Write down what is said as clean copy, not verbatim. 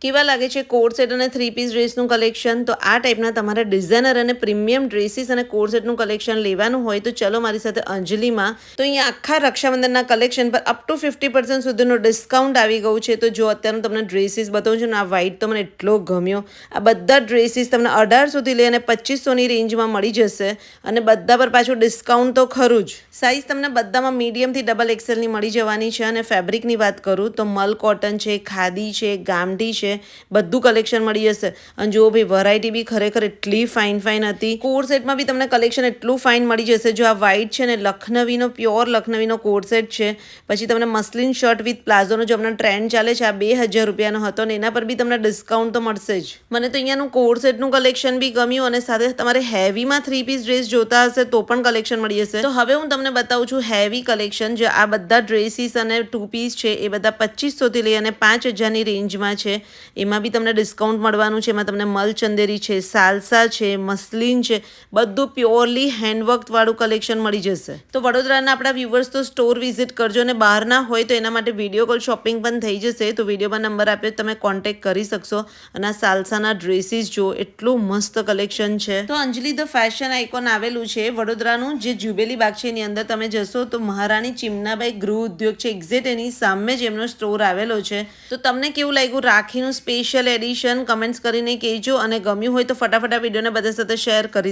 કેવા લાગે છે કોટ સેટ અને 3 પીસ ડ્રેસનું કલેક્શન? તો આ ટાઈપના તમારે ડિઝાઇનર અને પ્રીમિયમ ડ્રેસીસ અને કોટ સેટનું કલેક્શન લેવાનું હોય તો ચલો મારી સાથે અંજલિમાં. તો અહીંયા આખા રક્ષાબંધનના કલેક્શન પર અપ ટુ 50% સુધીનું ડિસ્કાઉન્ટ આવી ગયું છે. તો જો અત્યારનું તમને ડ્રેસીસ બતાવું છું ને, આ વ્હાઇટ તો મને એટલો ગમ્યો. આ બધા ડ્રેસીસ તમને 1800 થી લઈને 2500ની રેન્જમાં મળી જશે અને બધા પર પાછું ડિસ્કાઉન્ટ તો ખરું જ. સાઇઝ તમને બધામાં મીડિયમથી ડબલ એક્સેલની મળી જવાની છે. અને ફેબ્રિકની વાત કરું તો મલ કોટન છે, ખાદી છે, ગામઠી છે, બધું કલેક્શન મળી જશે. અને જો ભાઈ વેરાયટી બી ખરેખર એટલી ફાઇન હતી. કોટ સેટમાં બી તમને કલેક્શન એટલું ફાઇન મળી જશે. જો આ વ્હાઇટ છે ને, લખનવીનો પ્યોર લખનવીનો કોટ સેટ છે. પછી તમને મસ્લિન શર્ટ વિથ પ્લાઝોનો જો હમણાં ટ્રેન્ડ ચાલે છે, આ 2000 રૂપિયાનો હતો ને એના પર બી તમને ડિસ્કાઉન્ટ તો મળશે જ. મને તો અહીંયાનું કોટ સેટનું કલેક્શન બી ગમ્યું અને સાથે તમારે હેવીમાં 3 પીસ ડ્રેસ જોતા હશે તો પણ કલેક્શન મળી જશે. તો હવે હું તમને બતાવું છું હેવી કલેક્શન. જે આ બધા ડ્રેસીસ અને 2 પીસ છે એ બધા 2500 થી લઈ અને 5000ની રેન્જમાં છે. એમાં બી તમને ડિસ્કાઉન્ટ મળવાનું છે. એમાં તમને મલ ચંદેરી છે, સાલસા છે, મસ્લિન છે, બધું પ્યોરલી હેન્ડવર્કવાળું કલેક્શન મળી જશે. તો વડોદરાના આપણા વ્યુઅર્સ તો સ્ટોર વિઝિટ કરજો અને બહારના હોય તો એના માટે વિડીયો કોલ શોપિંગ પણ થઈ જશે. તો વિડીયોમાં નંબર આપ્યો તમે કોન્ટેક્ટ કરી શકશો. અને આ સાલસાના ડ્રેસીસ જો એટલું મસ્ત કલેક્શન છે. તો અંજલિ ધ ફેશન આઇકોન આવેલું છે વડોદરાનું, જે જ્યુબેલી બાગ છે એની અંદર તમે જશો તો મહારાણી ચિમનાબાઈ ગૃહ ઉદ્યોગ છે, એક્ઝેક્ટ એની સામે જ એમનો સ્ટોર આવેલો છે. તો તમને કેવું લાગ્યું રાખીનું સ્પેશિયલ એડિશન કમેન્ટ્સ કરીને કહેજો. અને ગમ્યું હોય તો ફટાફટ આ વિડીયોને બધા સાથે શેર કરી